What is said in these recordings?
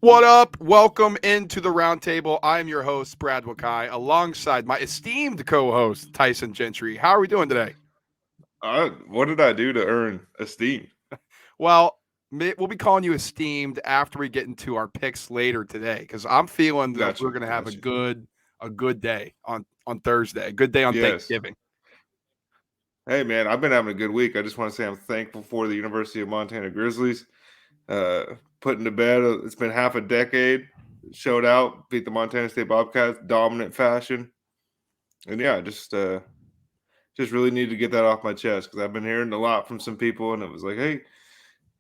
What up? Welcome into the roundtable. I'm your host, Brad Wakai, alongside my esteemed co-host, Tyson Gentry. How are we doing today? What did I do to earn esteem? Well, we'll be calling you esteemed after we get into our picks later today, because I'm feeling that Got we're you. going to have Got a you. good day on Thursday, a good day on Yes. Thanksgiving. Hey, man, I've been having a good week. I just want to say I'm thankful for the University of Montana Grizzlies. Putting to bed, it's been half a decade. Showed out, beat the Montana State Bobcats, dominant fashion. And yeah, just really need to get that off my chest because I've been hearing a lot from some people, and it was like, hey,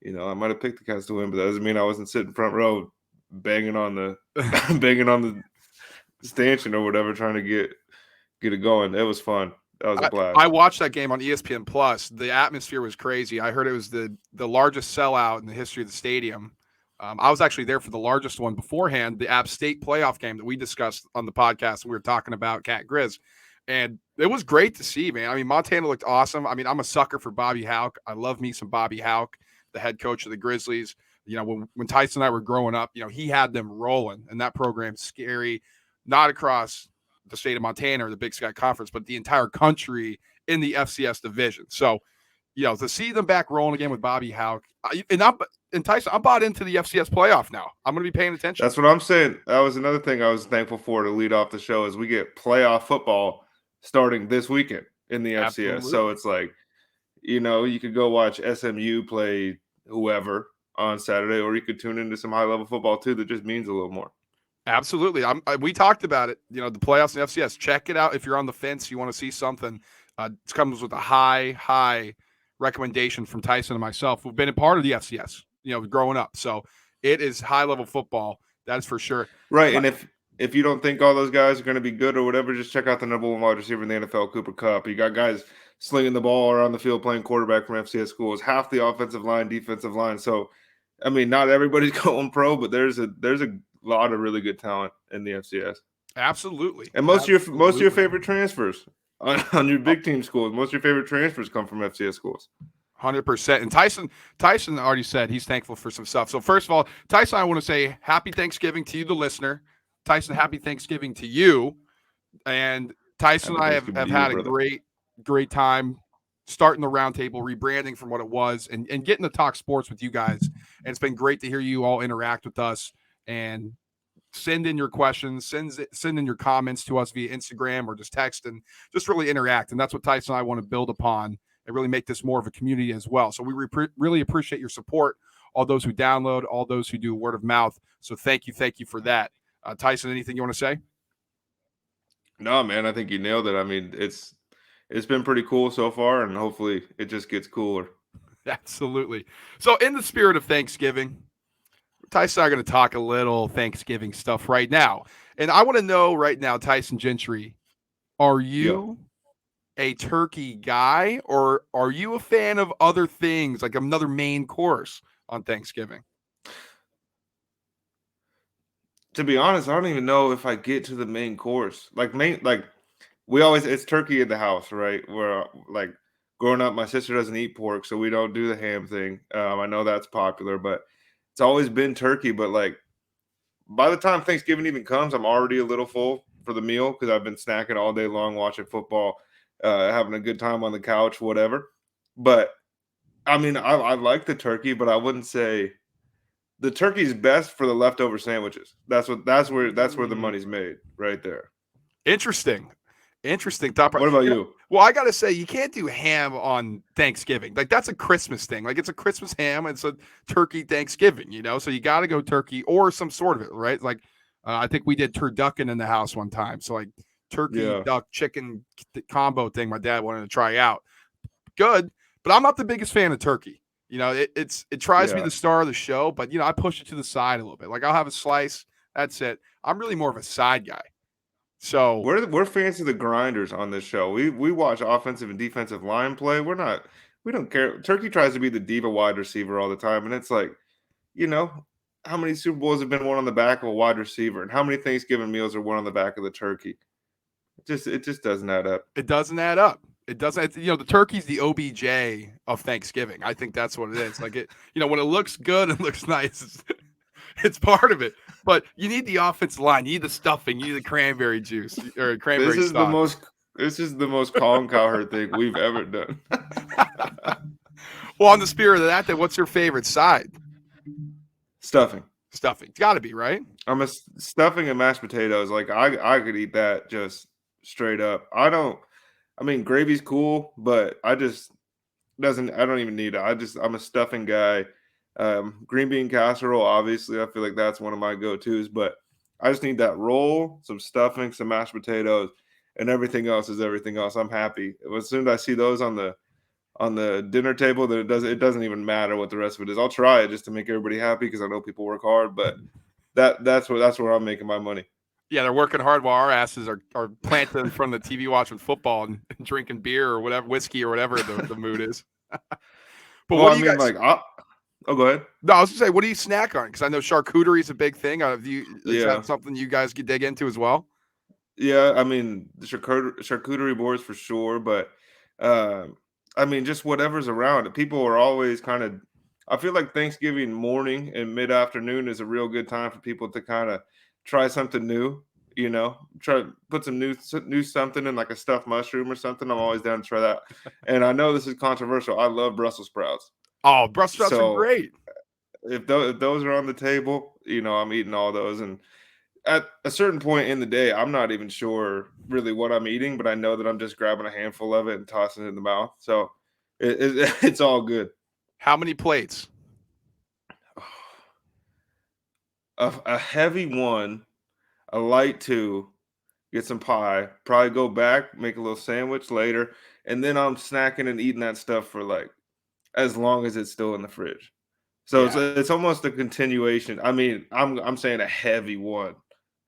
I might have picked the Cats to win, but that doesn't mean I wasn't sitting front row banging on the banging on the stanchion or whatever, trying to get it going. It was fun. That was a I blast. watched that game on ESPN Plus. The atmosphere was crazy. I heard it was the largest sellout in the history of the stadium. I was actually there for the largest one beforehand, the App State playoff game that we discussed on the podcast. We were talking about Cat Grizz, and it was great to see, man. I mean, Montana looked awesome. I mean, I'm a sucker for Bobby Houck. I love me some Bobby Houck, the head coach of the Grizzlies. When Tyson and I were growing up, he had them rolling, and that program's scary, not across the state of Montana or the Big Sky Conference, but the entire country in the FCS division. So, to see them back rolling again with Bobby Houck, and Tyson, I'm bought into the FCS playoff now. I'm going to be paying attention. That's what I'm saying. That was another thing I was thankful for to lead off the show is we get playoff football starting this weekend in the FCS. So Absolutely. it's like, you could go watch SMU play whoever on Saturday, or you could tune into some high level football too that just means a little more. Absolutely. We talked about it, the playoffs in FCS. Check it out if you're on the fence, you want to see something. It comes with a high recommendation from Tyson and myself, who've been a part of the FCS, growing up. So it is high level football. That's for sure. Right. And if you don't think all those guys are going to be good or whatever, just check out the number one wide receiver in the NFL, Cooper Kupp. You got guys slinging the ball around the field playing quarterback from FCS schools, half the offensive line, defensive line. So, I mean, not everybody's going pro, but there's a lot of really good talent in the FCS. Absolutely. And most of your favorite transfers on your big team schools, most of your favorite transfers come from FCS schools. 100%. And Tyson already said he's thankful for some stuff. So first of all, Tyson, I want to say happy Thanksgiving to you, the listener. Tyson, happy Thanksgiving to you. And Tyson and I have had a great time starting the roundtable, rebranding from what it was, and getting to talk sports with you guys. And it's been great to hear you all interact with us and send in your questions, send in your comments to us via Instagram or just text, and just really interact. And that's what Tyson and I want to build upon and really make this more of a community as well. So we really appreciate your support, all those who download, all those who do word of mouth. So thank you for that. Tyson, anything you want to say? No, man, I think you nailed it. I mean, it's been pretty cool so far, and hopefully it just gets cooler. Absolutely. So in the spirit of Thanksgiving, Tyson and I are going to talk a little Thanksgiving stuff right now. And I want to know right now, Tyson Gentry, are Yeah. you a turkey guy, or are you a fan of other things like another main course on Thanksgiving? To be honest, I don't even know if I get to the main course. Like it's turkey in the house, right? Where like growing up, my sister doesn't eat pork, so we don't do the ham thing. I know that's popular, but it's always been turkey. But like by the time Thanksgiving even comes, I'm already a little full for the meal because I've been snacking all day long, watching football, having a good time on the couch, whatever. But I mean, I like the turkey, but I wouldn't say the turkey's best for the leftover sandwiches. That's where the money's made right there. Interesting. Top. What about you? Well, I gotta say, you can't do ham on Thanksgiving. Like that's a Christmas thing. Like it's a Christmas ham. It's a turkey Thanksgiving. So you got to go turkey or some sort of it, right? Like I think we did turducken in the house one time. So like turkey, duck, chicken combo thing. My dad wanted to try out. Good, but I'm not the biggest fan of turkey. It tries to be the star of the show, but I push it to the side a little bit. Like I'll have a slice. That's it. I'm really more of a side guy. So we're fans of the grinders on this show. We watch offensive and defensive line play. We don't care. Turkey tries to be the diva wide receiver all the time, and it's like, how many Super Bowls have been won on the back of a wide receiver, and how many Thanksgiving meals are won on the back of the turkey? It just doesn't add up. It doesn't add up. It doesn't. The turkey's the OBJ of Thanksgiving. I think that's what it is. Like it. When it looks good and looks nice, It's part of it. But you need the offensive line. You need the stuffing. You need the cranberry juice or This cranberry is the sauce. most. This is the most Colin Cowherd thing we've ever done. Well, on the spirit of that, then what's your favorite side? Stuffing. Stuffing. It's got to be, right? I'm a stuffing and mashed potatoes. Like I could eat that just straight up. I mean, gravy's cool, but I don't even need it. I'm a stuffing guy. Green bean casserole, obviously, I feel like that's one of my go-tos, but I just need that roll, some stuffing, some mashed potatoes, and everything else is everything else. I'm happy. As soon as I see those on the dinner table, that it doesn't even matter what the rest of it is. I'll try it just to make everybody happy because I know people work hard, but that's where I'm making my money. Yeah, they're working hard while our asses are planted in front of the TV watching football and drinking beer or whatever, whiskey or whatever the mood is. But Well, what I do you mean, guys? go ahead. No, I was gonna say, what do you snack on? Because I know charcuterie is a big thing. Is Yeah. that something you guys could dig into as well? Yeah, I mean, the charcuterie boards for sure, but uh, I mean, just whatever's around. People are always kind of. I feel like Thanksgiving morning and mid afternoon is a real good time for people to kind of try something new. Try to put some new something in, like a stuffed mushroom or something. I'm always down to try that. And I know this is controversial. I love Brussels sprouts. Oh, Brussels sprouts are So great. if those are on the table, I'm eating all those. And at a certain point in the day, I'm not even sure really what I'm eating, but I know that I'm just grabbing a handful of it and tossing it in the mouth. So it's all good. How many plates? A heavy one, a light two, get some pie, probably go back, make a little sandwich later, and then I'm snacking and eating that stuff for like as long as it's still in the fridge. So Yeah, it's almost a continuation. I mean, I'm saying a heavy one,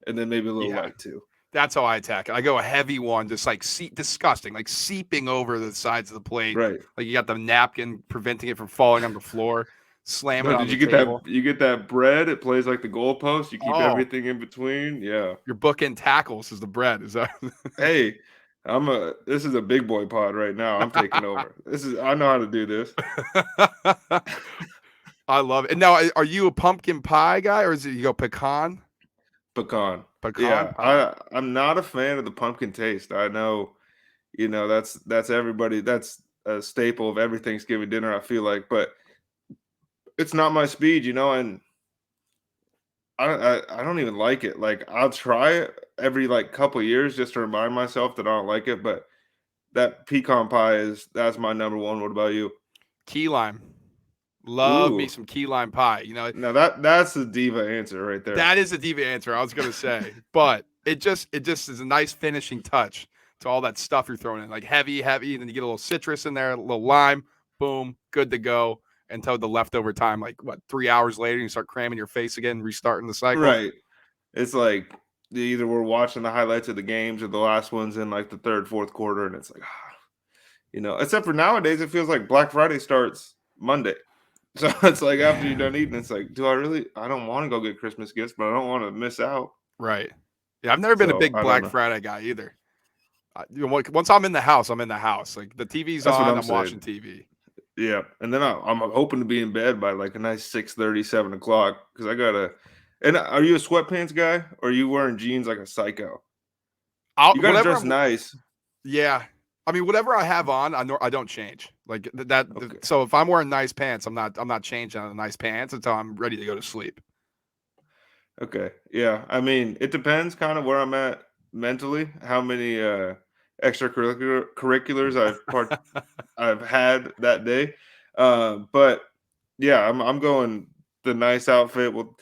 and then maybe a little yeah. light two. That's how I attack it. I go a heavy one, just like disgusting, like seeping over the sides of the plate. Right. Like you got the napkin preventing it from falling on the floor, slamming No, it on did the you get that? table. You get that bread? It plays like the goalpost. You keep Oh, everything in between. Yeah. your bookend tackles is the bread. Is that? Hey, This is a big boy pod right now. I'm taking over. I know how to do this. I love it. And now, are you a pumpkin pie guy, or is it you go pecan? Pecan. Pecan Yeah. pie. I'm not a fan of the pumpkin taste. I know, that's everybody. That's a staple of every Thanksgiving dinner, I feel like, but it's not my speed, and I don't even like it. Like I'll try it every like couple years just to remind myself that I don't like it. But that pecan pie that's my number one. What about you? Key lime. Love me Ooh, some key lime pie. now that's the diva answer right there. That is a diva answer. I was gonna say, but it just is a nice finishing touch to all that stuff you're throwing in, like heavy, and then you get a little citrus in there, a little lime, boom, good to go. Until the leftover time, like what, 3 hours later, you start cramming your face again, restarting the cycle. Right. It's like either we're watching the highlights of the games or the last ones in like the third, fourth quarter, and it's like, except for nowadays, it feels like Black Friday starts Monday. So it's like after you're done eating, it's like, I don't want to go get Christmas gifts, but I don't want to miss out. Right. Yeah, I've never been a So big I don't Black know. Friday guy either. Once I'm in the house, I'm in the house. Like the TV's That's what on, I'm I'm watching saying. TV. Yeah. And then I'm hoping to be in bed by like a nice 6:30, 7 o'clock because I gotta. And are you a sweatpants guy or are you wearing jeans like a psycho? You gotta Whatever dress I'm. nice. Yeah, I mean, whatever I have on, I don't change. Like that. Okay. So if I'm wearing nice pants, I'm not changing on the nice pants until I'm ready to go to sleep. Okay. Yeah. I mean, it depends kind of where I'm at mentally, how many curriculars I've had that day. But yeah, I'm going the nice outfit. Well,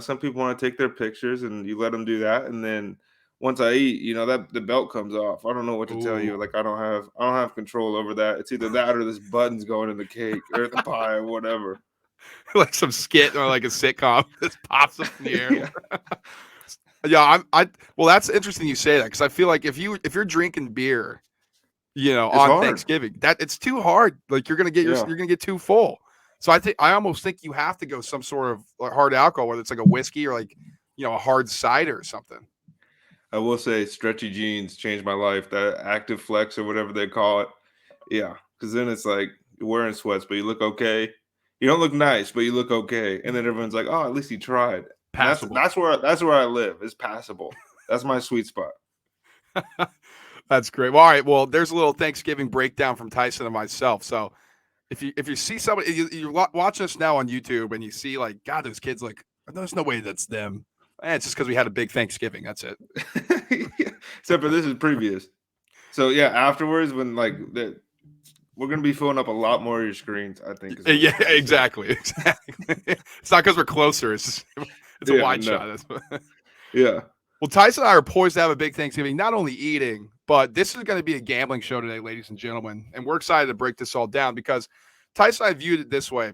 some people want to take their pictures and you let them do that. And then once I eat, that the belt comes off. I don't know what to tell you. Ooh, Like I don't have control over that. It's either that or this button's going in the cake or the pie or whatever. like some skit or like a sitcom just pops up in the air. Yeah. Yeah, well, that's interesting you say that because I feel like if you're drinking beer, It's on hard. Thanksgiving, that it's too hard. Like Yeah. you're gonna get too full. So I almost think you have to go some sort of like hard alcohol, whether it's like a whiskey or like a hard cider or something. I will say stretchy jeans changed my life. That active flex or whatever they call it. Yeah. Cause then it's like you're wearing sweats, but you look okay. You don't look nice, but you look okay. And then everyone's like, oh, at least he tried. And Passable. that's where I live. It's passable. That's my sweet spot. That's great. Well, all right. Well, there's a little Thanksgiving breakdown from Tyson and myself. So if you see somebody, you're watching us now on YouTube and you see like, God, those kids, like, there's no way that's them. It's just because we had a big Thanksgiving. That's it. Except for this is previous. So yeah, afterwards when like we're gonna be filling up a lot more of your screens, I think. Yeah, exactly. It's not because we're closer. It's a wide shot. Yeah. Well, Tyson and I are poised to have a big Thanksgiving, not only eating, but this is going to be a gambling show today, ladies and gentlemen. And we're excited to break this all down because Tyson and I viewed it this way.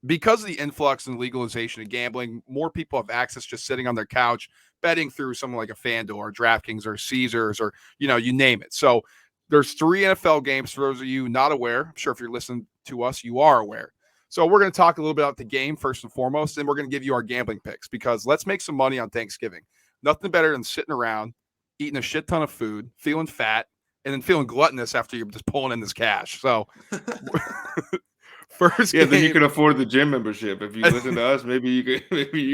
Because of the influx and legalization of gambling, more people have access just sitting on their couch, betting through something like a FanDuel or DraftKings or Caesars or, you name it. So there's 3 NFL games for those of you not aware. I'm sure if you're listening to us, you are aware. So we're going to talk a little bit about the game first and foremost, and we're going to give you our gambling picks because let's make some money on Thanksgiving. Nothing better than sitting around, eating a shit ton of food, feeling fat, and then feeling gluttonous after you're just pulling in this cash. So first game. Then you can afford the gym membership. If you listen to us, maybe you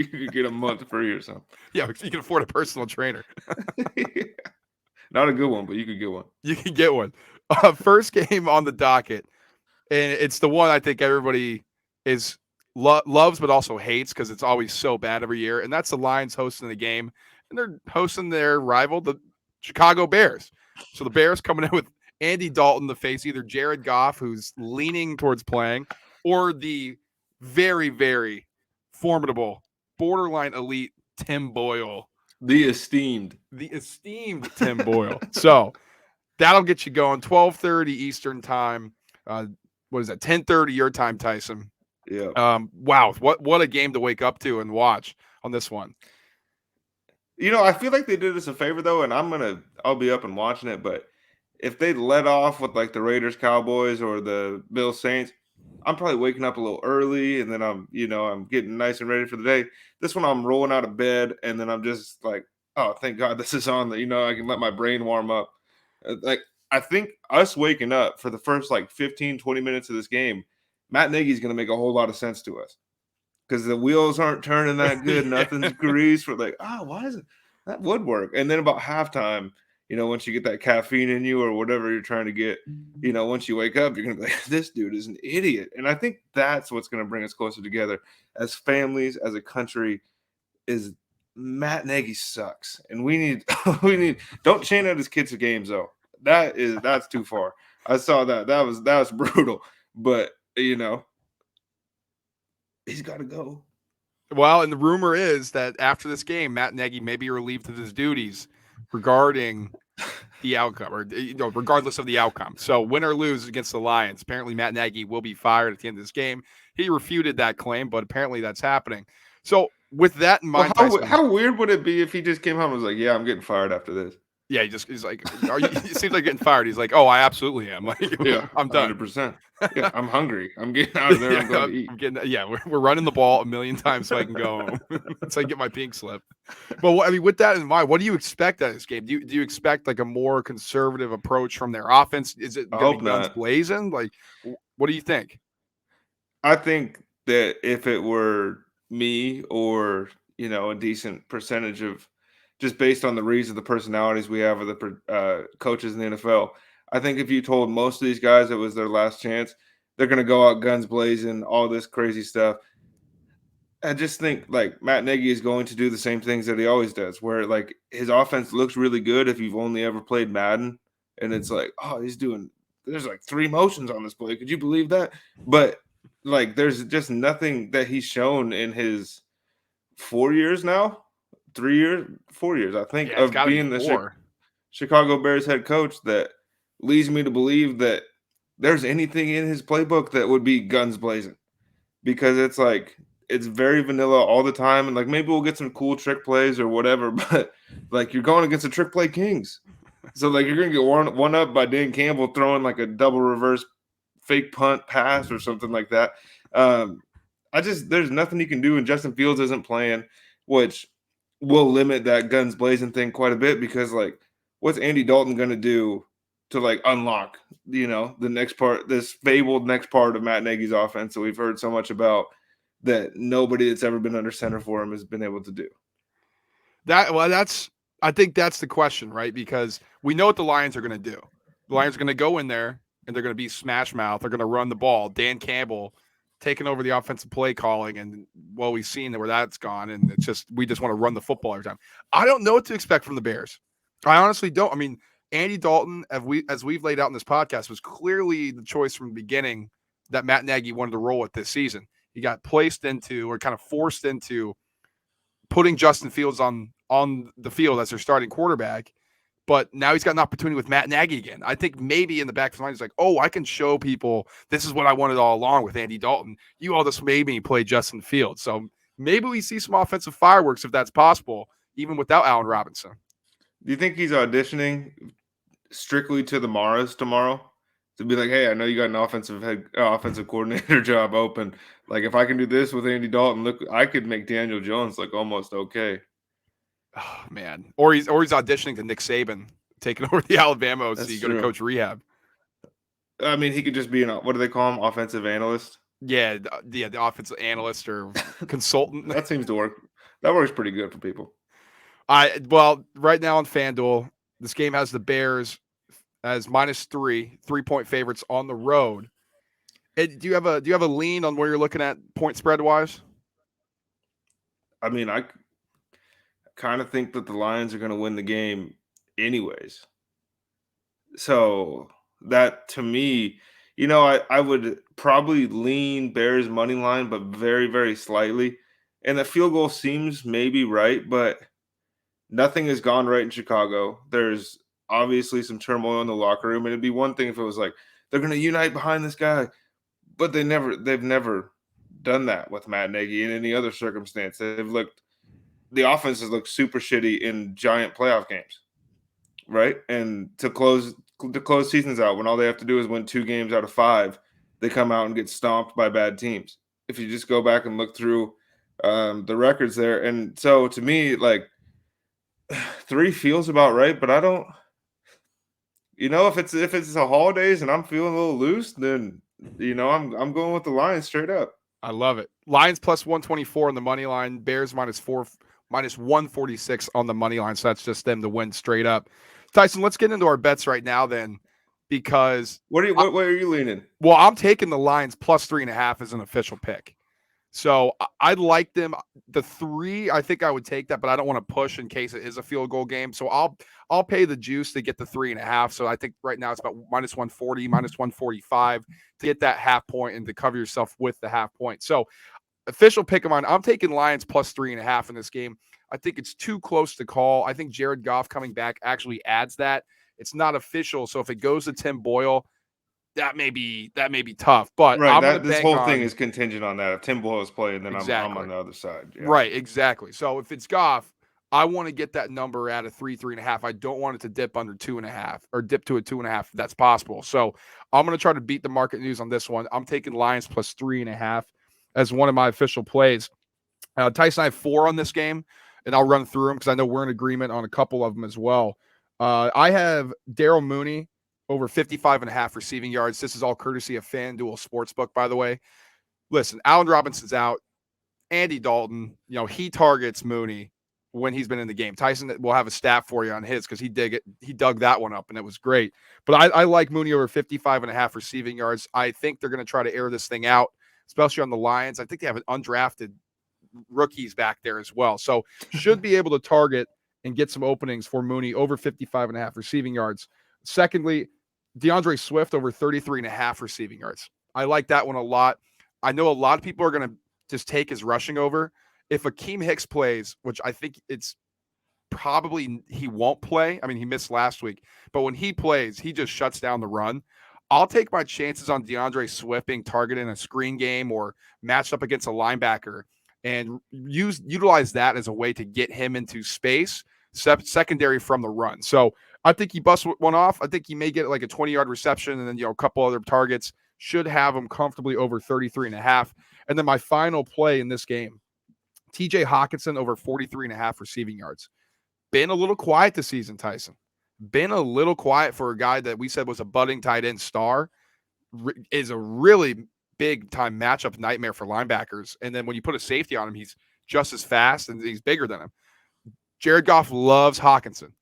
could get a month free or something. Yeah, you can afford a personal trainer. Not a good one, but you could get one. You can get one. First game on the docket, and it's the one I think everybody is loves but also hates because it's always so bad every year, and that's the Lions hosting the game, and they're hosting their rival, the Chicago Bears. So the Bears coming in with Andy Dalton to face either Jared Goff, who's leaning towards playing, or the very, very formidable, borderline elite Tim Boyle. The esteemed Tim Boyle. So that'll get you going. 12:30 Eastern time. What is that? 10:30 your time, Tyson. Yeah. Wow. What a game to wake up to and watch on this one. I feel like they did us a favor though, and I'll be up and watching it. But if they let off with like the Raiders, Cowboys, or the Bills Saints, I'm probably waking up a little early, and then I'm getting nice and ready for the day. This one, I'm rolling out of bed, and then I'm just like, oh, thank God this is on. I can let my brain warm up. Like, I think us waking up for the first like 15, 20 minutes of this game, Matt Nagy's going to make a whole lot of sense to us because the wheels aren't turning that good. Yeah. Nothing's greased. We're like, why is it? That would work. And then about halftime, once you get that caffeine in you or whatever you're trying to get, once you wake up, you're going to be like, this dude is an idiot. And I think that's what's going to bring us closer together as families, as a country, is Matt Nagy sucks. And we need, don't chain out his kids to games though. That's too far. I saw that. That was brutal. But, he's got to go. Well, and the rumor is that after this game, Matt Nagy may be relieved of his duties regarding the outcome, or regardless of the outcome. So win or lose against the Lions, apparently Matt Nagy will be fired at the end of this game. He refuted that claim, but apparently that's happening. So with that in mind, how weird would it be if he just came home and was like, "Yeah, I'm getting fired after this." Yeah, he's like, it seems like getting fired. He's like, "Oh, I absolutely am. Like, yeah, I'm done. 100%. Yeah, I'm hungry. I'm getting out of there. I'm going to eat. We're running the ball 1,000,000 times so I can go home. So I get my pink slip." But with that in mind, what do you expect out of this game? Do you expect like a more conservative approach from their offense? Is it going to be guns blazing? Like, what do you think? I think that if it were me or a decent percentage of, just based on the reads of the personalities we have of the coaches in the NFL, I think if you told most of these guys it was their last chance, they're going to go out guns blazing, all this crazy stuff. I just think like Matt Nagy is going to do the same things that he always does, where like his offense looks really good if you've only ever played Madden, and it's like, oh, there's like 3 motions on this play. Could you believe that? But like there's just nothing that he's shown in his 4 years now. 4 years, I think, of being the Chicago Bears head coach that leads me to believe that there's anything in his playbook that would be guns blazing, because it's like it's very vanilla all the time, and like maybe we'll get some cool trick plays or whatever, but like you're going against the trick play kings, so like you're gonna get one up by Dan Campbell throwing like a double reverse fake punt pass or something like that. There's nothing you can do, and Justin Fields isn't playing, which will limit that guns blazing thing quite a bit, because like what's Andy Dalton going to do to like unlock, the next part, this fabled next part of Matt Nagy's offense that we've heard so much about that nobody that's ever been under center for him has been able to do. I think that's the question, right? Because we know what the Lions are going to do. The Lions are going to go in there and they're going to be smash mouth. They're going to run the ball. Dan Campbell taking over the offensive play calling, and we've seen where that's gone. And we just want to run the football every time. I don't know what to expect from the Bears. I honestly don't. I mean, Andy Dalton, as we've laid out in this podcast, was clearly the choice from the beginning that Matt Nagy wanted to roll with this season. He got placed into, or kind of forced into, putting Justin Fields on the field as their starting quarterback, but now he's got an opportunity with Matt Nagy again. I think maybe in the back of his mind, he's like, oh, I can show people this is what I wanted all along with Andy Dalton. You all just made me play Justin Fields. So maybe we see some offensive fireworks if that's possible, even without Allen Robinson. Do you think he's auditioning strictly to the Maras tomorrow? To be like, hey, I know you got an offensive coordinator job open. Like, if I can do this with Andy Dalton, look, I could make Daniel Jones like almost okay. Oh man, or he's auditioning to Nick Saban, taking over the Alabama OC, going to coach rehab. I mean, he could just be what do they call him? Offensive analyst. Yeah, the offensive analyst or consultant. That seems to work. That works pretty good for people. Right now on FanDuel, this game has the Bears as -3.3-point favorites on the road. Do you have a lean on where you're looking at point spread wise? I mean, I kind of think that the Lions are going to win the game anyways. So that to me, I would probably lean Bears money line, but very, very slightly. And the field goal seems maybe right, but nothing has gone right in Chicago. There's obviously some turmoil in the locker room. And it'd be one thing if it was like, they're going to unite behind this guy, but they've never done that with Matt Nagy in any other circumstance. The offense has looked super shitty in giant playoff games, right? And to close seasons out, when all they have to do is win 2 games out of 5, they come out and get stomped by bad teams. If you just go back and look through the records there. And so to me, like, 3 feels about right, but I don't, if it's the holidays and I'm feeling a little loose, then I'm going with the Lions straight up. I love it. Lions plus 124 on the money line. Bears -146 on the money line. So that's just them to win straight up. Tyson, let's get into our bets right now then, because what are you leaning? Well, I'm taking the Lions plus 3.5 as an official pick. So I'd like them. The 3, I think I would take that, but I don't want to push in case it is a field goal game. So I'll pay the juice to get the 3.5. So I think right now it's about -140, -145 to get that half point and to cover yourself with the half point. So official pick of mine, I'm taking Lions plus 3.5 in this game. I think it's too close to call. I think Jared Goff coming back actually adds that. It's not official, so if it goes to Tim Boyle, that may be tough. But right, this whole thing is contingent on that. If Tim Boyle is playing, then exactly. I'm on the other side. Yeah. Right, exactly. So if it's Goff, I want to get that number at a 3.5. I don't want it to dip under 2.5 or dip to a 2.5 if that's possible. So I'm going to try to beat the market news on this one. I'm taking Lions plus 3.5 as one of my official plays. Tyson, I have 4 on this game, and I'll run through them because I know we're in agreement on a couple of them as well. I have Daryl Mooney over 55.5 receiving yards. This is all courtesy of FanDuel Sportsbook, by the way. Listen, Allen Robinson's out. Andy Dalton, he targets Mooney when he's been in the game. Tyson will have a stat for you on his because he dug that one up, and it was great. But I like Mooney over 55.5 receiving yards. I think they're going to try to air this thing out, especially on the Lions. I think they have an undrafted rookies back there as well. So should be able to target and get some openings for Mooney over 55.5 receiving yards. Secondly, Deandre Swift over 33.5 receiving yards. I like that one a lot. I know a lot of people are going to just take his rushing over. If Akeem Hicks plays, which I think it's probably he won't play. I mean, he missed last week, but when he plays, he just shuts down the run. I'll take my chances on Deandre Swift being targeted in a screen game or matched up against a linebacker and utilize that as a way to get him into space, secondary from the run. So I think he busts one off. I think he may get like a 20-yard reception and then, a couple other targets. Should have him comfortably over 33.5. And then my final play in this game, TJ Hawkinson over 43.5 receiving yards. Been a little quiet this season, Tyson. been a little quiet for a guy that we said was a budding tight end star. Is a really big time matchup nightmare for linebackers. And then when you put a safety on him, he's just as fast and he's bigger than him. Jared Goff loves Hawkinson.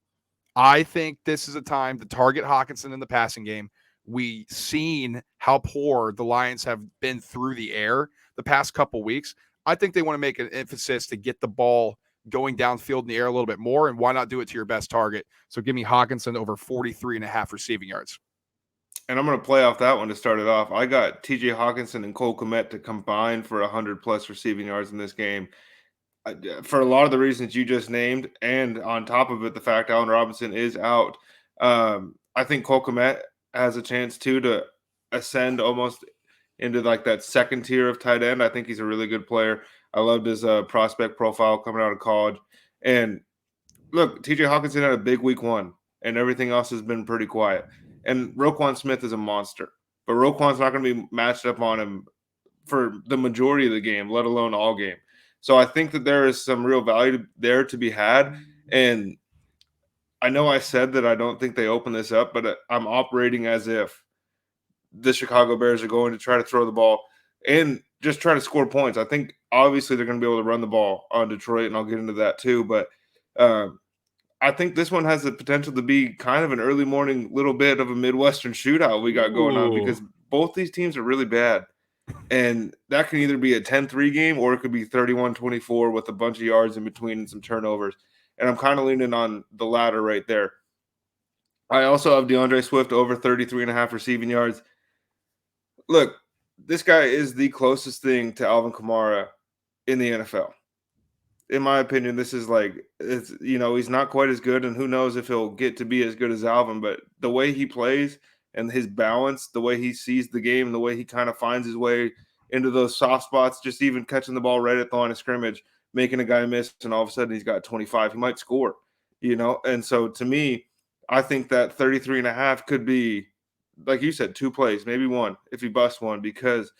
I think this is a time to target Hawkinson in the passing game. We seen how poor the Lions have been through the air the past couple weeks. I think they want to make an emphasis to get the ball going downfield in the air a little bit more, and why not do it to your best target? So give me Hawkinson over 43.5 receiving yards. And I'm going to play off that one to start it off. I got TJ Hawkinson and Cole Kmet to combine for 100-plus receiving yards in this game. For a lot of the reasons you just named, and on top of it, the fact Allen Robinson is out, I think Cole Kmet has a chance, too, to ascend almost into like that second tier of tight end. I think he's a really good player. I loved his prospect profile coming out of college. And look, TJ Hawkinson had a big week 1, and everything else has been pretty quiet. And Roquan Smith is a monster, but Roquan's not going to be matched up on him for the majority of the game, let alone all game. So I think that there is some real value there to be had. And I know I said that I don't think they open this up, but I'm operating as if the Chicago Bears are going to try to throw the ball and just try to score points. I think obviously they're going to be able to run the ball on Detroit, and I'll get into that too. But I think this one has the potential to be kind of an early morning little bit of a Midwestern shootout we got going on, because both these teams are really bad. And that can either be a 10-3 game or it could be 31-24 with a bunch of yards in between and some turnovers. And I'm kind of leaning on the latter right there. I also have Deandre Swift over 33.5 receiving yards. Look, this guy is the closest thing to Alvin Kamara in the NFL. In my opinion, this is like, it's, he's not quite as good, and who knows if he'll get to be as good as Alvin, but the way he plays and his balance, the way he sees the game, the way he kind of finds his way into those soft spots, just even catching the ball right at the line of scrimmage, making a guy miss, and all of a sudden he's got 25. He might score, And so to me, I think that 33.5 could be, like you said, 2 plays, maybe 1 if he busts one, because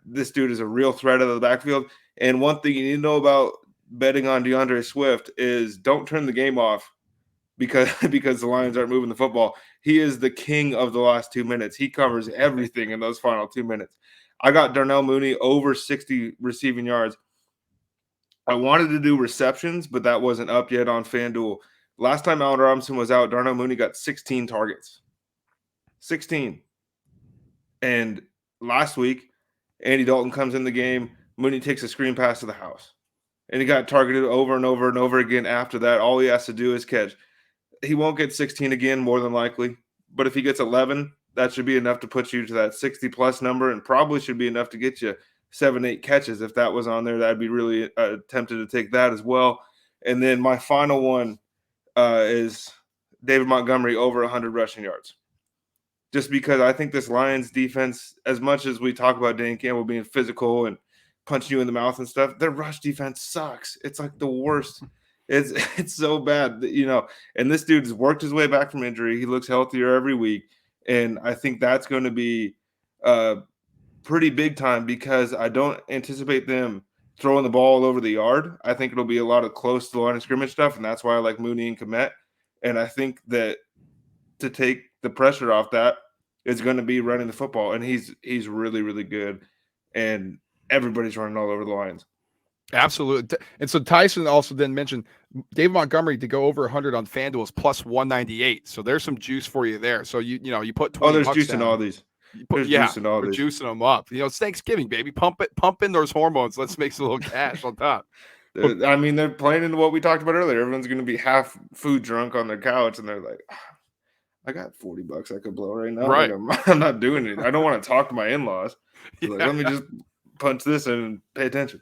this dude is a real threat out of the backfield. And one thing you need to know about betting on DeAndre Swift is don't turn the game off because the Lions aren't moving the football. He is the king of the last 2 minutes. He covers everything in those final 2 minutes. I got Darnell Mooney over 60 receiving yards. I wanted to do receptions, but that wasn't up yet on FanDuel. Last time Allen Robinson was out, Darnell Mooney got 16 targets. 16. And last week, Andy Dalton comes in the game. Mooney takes a screen pass to the house. And he got targeted over and over and over again after that. All he has to do is catch. He won't get 16 again, more than likely. But if he gets 11, that should be enough to put you to that 60-plus number, and probably should be enough to get you 7-8 catches. If that was on there, that'd be really tempted to take that as well. And then my final one is David Montgomery over 100 rushing yards. Just because I think this Lions defense, as much as we talk about Dan Campbell being physical and punching you in the mouth and stuff, their rush defense sucks. It's like the worst. It's so bad, and this dude has worked his way back from injury. He looks healthier every week. And I think that's going to be pretty big time, because I don't anticipate them throwing the ball all over the yard. I think it'll be a lot of close to the line of scrimmage stuff, and that's why I like Mooney and Kmet. And I think that to take the pressure off that is going to be running the football, and he's really, really good, and everybody's running all over the Lions. Absolutely. And so Tyson also then mentioned David Montgomery to go over 100 on FanDuel is plus 198. So there's some juice for you there. So you put 20. There's juice in all these. Juice in all these. Juicing them up. It's Thanksgiving, baby. Pump in those hormones. Let's make some little cash on top. I mean, they're playing into what we talked about earlier. Everyone's going to be half food drunk on their couch, and they're like, I got $40 I could blow right now. Right. Like, I'm not doing it. I don't want to talk to my in-laws. Like, let me just punch this and pay attention.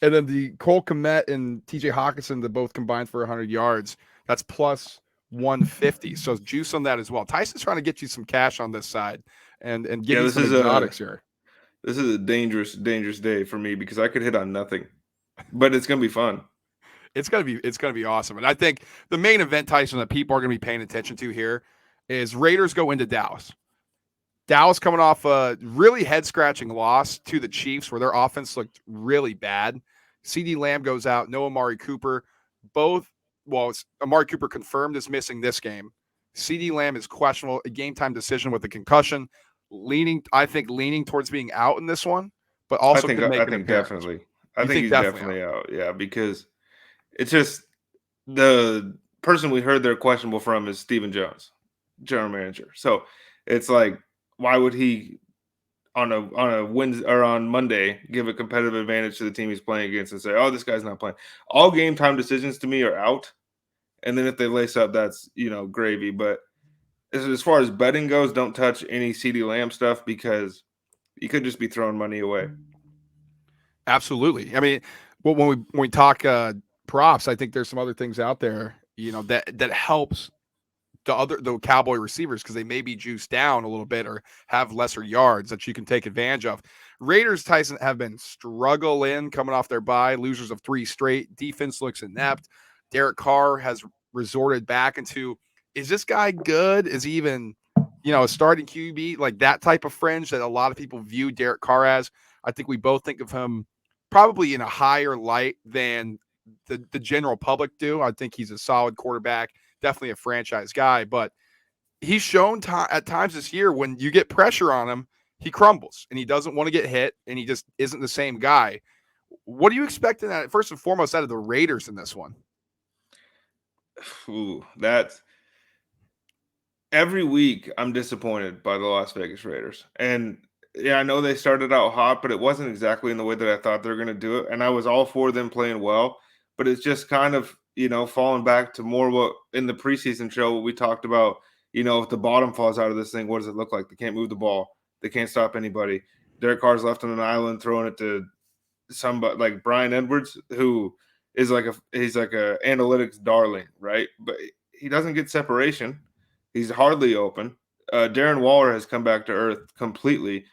And then the Cole Kmet and TJ Hawkinson that both combined for 100 yards. That's plus 150. So juice on that as well. Tyson's trying to get you some cash on this side and give you some exotics here. This is a dangerous day for me, because I could hit on nothing, but it's going to be fun. It's going to be awesome. And I think the main event, Tyson, that people are going to be paying attention to here is Raiders go into Dallas. Dallas coming off a really head-scratching loss to the Chiefs, where their offense looked really bad. CeeDee Lamb goes out, no Amari Cooper. Both Amari Cooper confirmed is missing this game. CeeDee Lamb is questionable, a game time decision with a concussion. I think leaning towards being out in this one, but also could make I an think appearance. definitely. I You think think he's definitely definitely out? out. Yeah, because it's just the person we heard they're questionable from is Stephen Jones, general manager. So it's like, why would he on a Wednesday or on Monday give a competitive advantage to the team he's playing against and say, "Oh, this guy's not playing"? All game time decisions to me are out. And then if they lace up, that's gravy. But as far as betting goes, don't touch any CeeDee Lamb stuff because you could just be throwing money away. Absolutely. I mean, when we talk props, I think there's some other things out there, that helps the Cowboy receivers because they may be juiced down a little bit or have lesser yards that you can take advantage of. Raiders, Tyson, have been struggling coming off their bye, losers of 3 straight. Defense looks inept. Derek Carr has resorted back into, is this guy good? Is he even, a starting QB? Like that type of fringe that a lot of people view Derek Carr as. I think we both think of him probably in a higher light than the general public do. I think he's a solid quarterback, definitely a franchise guy, but he's shown at times this year when you get pressure on him, he crumbles and he doesn't want to get hit and he just isn't the same guy. What are you expecting first and foremost out of the Raiders in this one? Ooh, that's every week I'm disappointed by the Las Vegas Raiders. And yeah, I know they started out hot, but it wasn't exactly in the way that I thought they were going to do it. And I was all for them playing well, but it's just kind of, falling back to more what in the preseason show, what we talked about, if the bottom falls out of this thing, what does it look like? They can't move the ball. They can't stop anybody. Derek Carr's left on an island throwing it to somebody like Brian Edwards, who is he's like a analytics darling, right? But he doesn't get separation. He's hardly open. Darren Waller has come back to earth completely.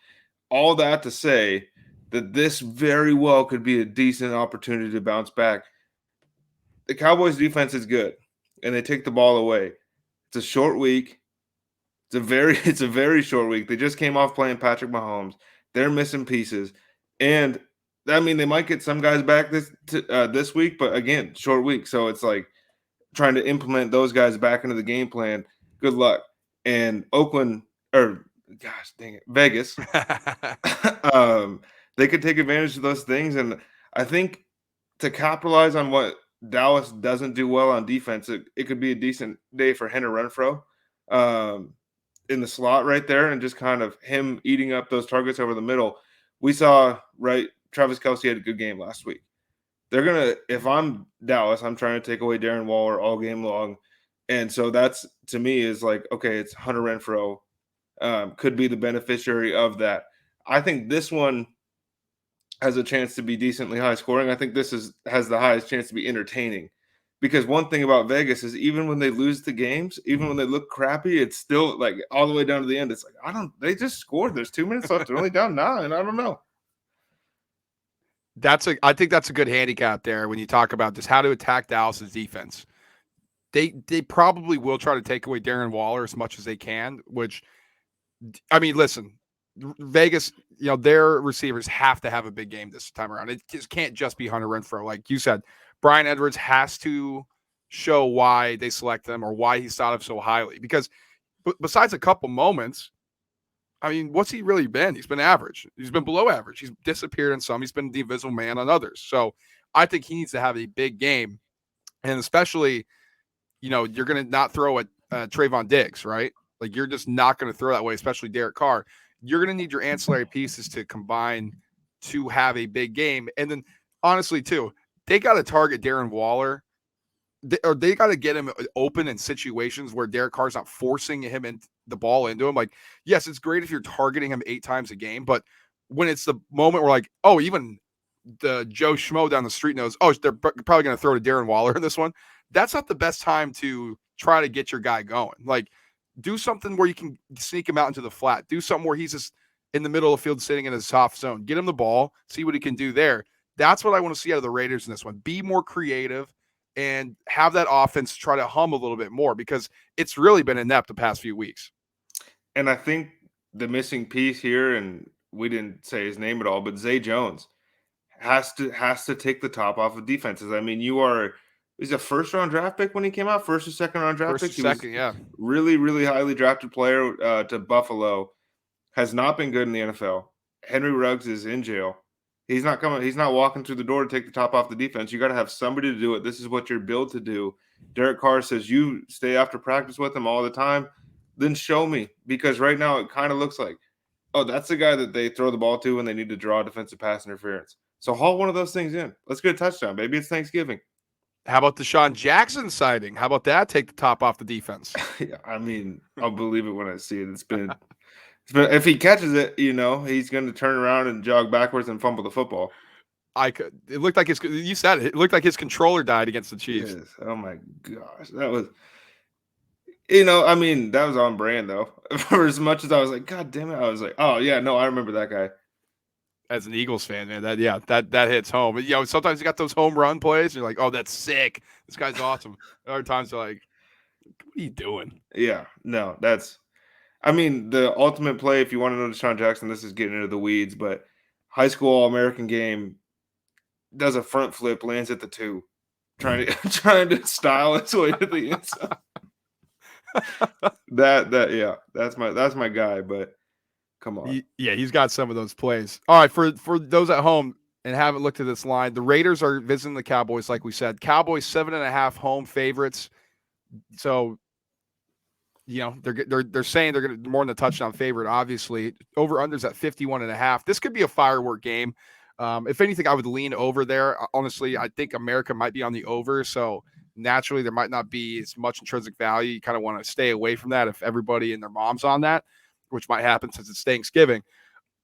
All that to say that this very well could be a decent opportunity to bounce back. The Cowboys defense is good and they take the ball away. It's a short week. It's a very short week. They just came off playing Patrick Mahomes. They're missing pieces. And I mean, they might get some guys back this week, but again, short week. So it's like trying to implement those guys back into the game plan. Good luck. And Oakland, or gosh dang it, Vegas, they could take advantage of those things. And I think to capitalize on what Dallas doesn't do well on defense, it could be a decent day for Hunter Renfrow in the slot right there, and just kind of him eating up those targets over the middle. We saw, right, Travis Kelce had a good game last week. They're going to, if I'm Dallas, I'm trying to take away Darren Waller all game long. And so that's, to me, is like, okay, it's Hunter Renfrow could be the beneficiary of that. I think this one has a chance to be decently high scoring. I think this has the highest chance to be entertaining. Because one thing about Vegas is even when they lose the games, even when they look crappy, it's still like all the way down to the end. It's like, they just scored. There's 2 minutes left. They're only down 9. I don't know. I think that's a good handicap there when you talk about just how to attack Dallas's defense. They probably will try to take away Darren Waller as much as they can, which, I mean, listen, Vegas, their receivers have to have a big game this time around. It just can't just be Hunter Renfrow. Like you said, Brian Edwards has to show why they select them or why he's thought of so highly. Because besides a couple moments, I mean, what's he really been? He's been average. He's been below average. He's disappeared in some. He's been the invisible man on others. So I think he needs to have a big game. And especially, you're going to not throw at Trayvon Diggs, right? Like you're just not going to throw that way, especially Derek Carr. You're going to need your ancillary pieces to combine to have a big game. And then honestly, too, they got to target Darren Waller. They got to get him open in situations where Derek Carr's not forcing him in the ball into him. Like, yes, it's great if you're targeting him 8 times a game, but when it's the moment where like, oh, even the Joe Schmo down the street knows, oh, they're probably going to throw to Darren Waller in this one. That's not the best time to try to get your guy going. Like, do something where you can sneak him out into the flat. Do something where he's just in the middle of the field sitting in his soft zone. Get him the ball, see what he can do there. That's what I want to see out of the Raiders in this one. Be more creative and have that offense try to hum a little bit more because it's really been inept the past few weeks. And I think the missing piece here, and we didn't say his name at all, but Zay Jones has to take the top off of defenses. I mean, you are He's a first-round draft pick when he came out, first or second-round draft First or pick. He was second, yeah. really, really highly drafted player to Buffalo. Has not been good in the NFL. Henry Ruggs is in jail. He's not coming. He's not walking through the door to take the top off the defense. You got to have somebody to do it. This is what you're built to do. Derek Carr says you stay after practice with him all the time. Then show me, because right now it kind of looks like, oh, that's the guy that they throw the ball to when they need to draw defensive pass interference. So haul one of those things in. Let's get a touchdown. Maybe it's Thanksgiving. How about Deshaun Jackson sighting? How about that? Take the top off the defense. Yeah, I mean, I'll believe it when I see it. It's been if he catches it, he's going to turn around and jog backwards and fumble the football. It looked like you said it. It looked like his controller died against the Chiefs. Yes. Oh my gosh, that was. That was on brand though. For as much as I was like, God damn it, I was like, oh yeah, no, I remember that guy. As an Eagles fan, man, that hits home. Sometimes you got those home run plays, and you're like, oh, that's sick. This guy's awesome. Other times you're like, what are you doing? Yeah, no, that's. The ultimate play, if you want to know Deshaun Jackson, this is getting into the weeds, but high school All-American game, does a front flip, lands at the 2, trying to style its way to the inside. That's my guy, but come on. He's got some of those plays. All right, for those at home and haven't looked at this line, the Raiders are visiting the Cowboys, like we said. Cowboys 7.5 home favorites. So, they're saying they're going to more than a touchdown favorite. Obviously, over unders at 51.5. This could be a firework game. If anything, I would lean over there. Honestly, I think America might be on the over, so naturally there might not be as much intrinsic value. You kind of want to stay away from that if everybody and their mom's on that, which might happen since it's Thanksgiving.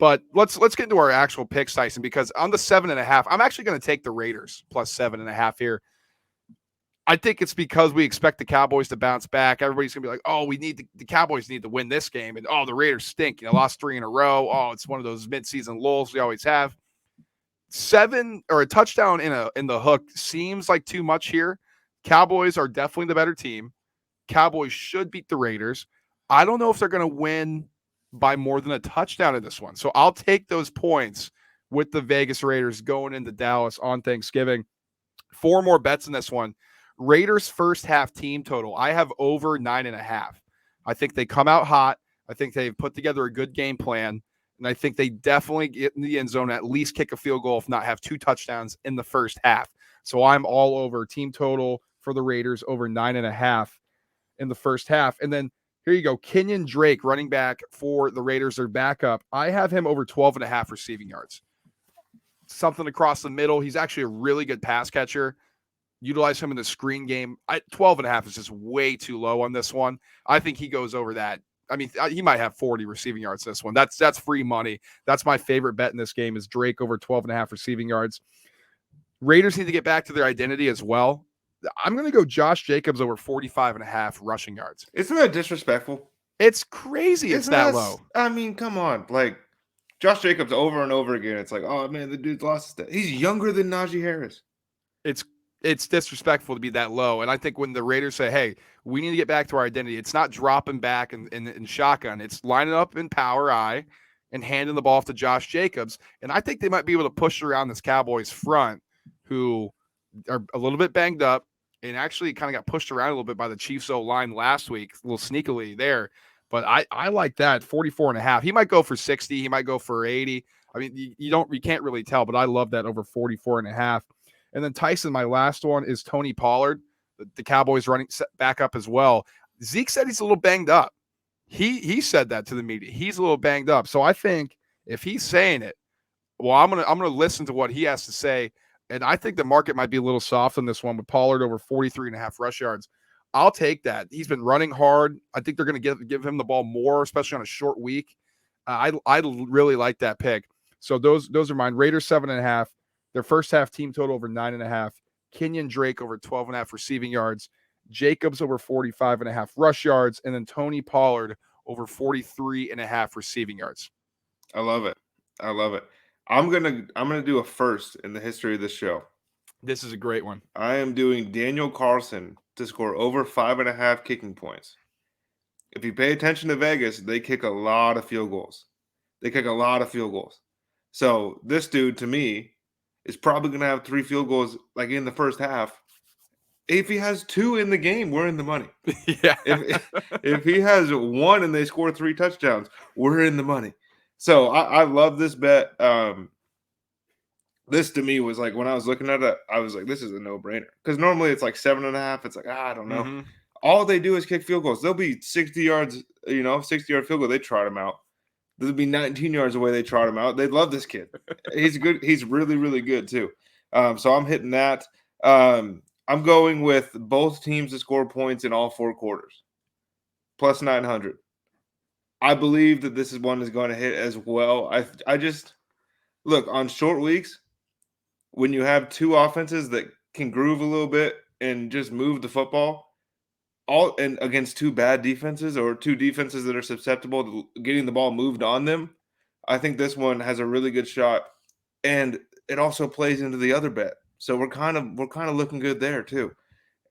But let's get into our actual picks, Tyson, because on the 7.5, I'm actually going to take the Raiders plus 7.5 here. I think it's because we expect the Cowboys to bounce back. Everybody's going to be like, oh, the Cowboys need to win this game. And, oh, the Raiders stink. Lost 3 in a row. Oh, it's one of those midseason lulls we always have. 7 or a touchdown in the hook seems like too much here. Cowboys are definitely the better team. Cowboys should beat the Raiders. I don't know if they're going to win by more than a touchdown in this one. So I'll take those points with the Vegas Raiders going into Dallas on Thanksgiving. 4 more bets in this one. Raiders first half team total. I have over 9.5. I think they come out hot. I think they've put together a good game plan. And I think they definitely get in the end zone, at least kick a field goal, if not have 2 touchdowns in the first half. So I'm all over team total for the Raiders over 9.5 in the first half. And then here you go. Kenyon Drake, running back for the Raiders, their backup. I have him over 12.5 receiving yards. Something across the middle. He's actually a really good pass catcher. Utilize him in the screen game. 12.5 is just way too low on this one. I think he goes over that. He might have 40 receiving yards this one. That's free money. That's my favorite bet in this game is Drake over 12.5 receiving yards. Raiders need to get back to their identity as well. I'm going to go Josh Jacobs over 45.5 rushing yards. Isn't that disrespectful? It's crazy. It's that low. Come on. Like, Josh Jacobs over and over again. It's like, oh, man, the dude's lost his step. He's younger than Najee Harris. It's disrespectful to be that low. And I think when the Raiders say, hey, we need to get back to our identity, it's not dropping back in shotgun. It's lining up in power eye and handing the ball off to Josh Jacobs. And I think they might be able to push around this Cowboys front, who are a little bit banged up and actually kind of got pushed around a little bit by the Chiefs O-line last week, a little sneakily there. But I like that 44.5. He might go for 60. He might go for 80. You can't really tell, but I love that over 44.5. And then Tyson, my last one is Tony Pollard, the Cowboys running back up as well. Zeke said he's a little banged up. He said that to the media. He's a little banged up. So I think if he's saying it, well, I'm gonna listen to what he has to say. And I think the market might be a little soft on this one with Pollard over 43.5 rush yards. I'll take that. He's been running hard. I think they're going to give him the ball more, especially on a short week. I really like that pick. So those are mine. Raiders 7.5. Their first half team total over 9.5. Kenyon Drake over 12.5 receiving yards. Jacobs over 45.5 rush yards. And then Tony Pollard over 43.5 receiving yards. I love it. I'm gonna do a first in the history of this show. This is a great one. I am doing Daniel Carlson to score over 5.5 kicking points. If you pay attention to Vegas, they kick a lot of field goals. So this dude, to me, is probably going to have 3 field goals like in the first half. If he has 2 in the game, we're in the money. Yeah. If he has 1 and they score 3 touchdowns, we're in the money. So I love this bet. This to me was like when I was looking at it, I was like, this is a no-brainer. Because normally it's like 7.5. It's like, I don't know. Mm-hmm. All they do is kick field goals. They'll be 60 yards, 60-yard field goal. They trot him out. They'll be 19 yards away. They trot him out. They love this kid. He's good. He's really, really good too. So I'm hitting that. I'm going with both teams to score points in all 4 quarters, plus 900. I believe that this is one that's going to hit as well. I just look on short weeks when you have 2 offenses that can groove a little bit and just move the football. All and against 2 bad defenses or 2 defenses that are susceptible to getting the ball moved on them, I think this one has a really good shot, and it also plays into the other bet. So we're kind of looking good there too.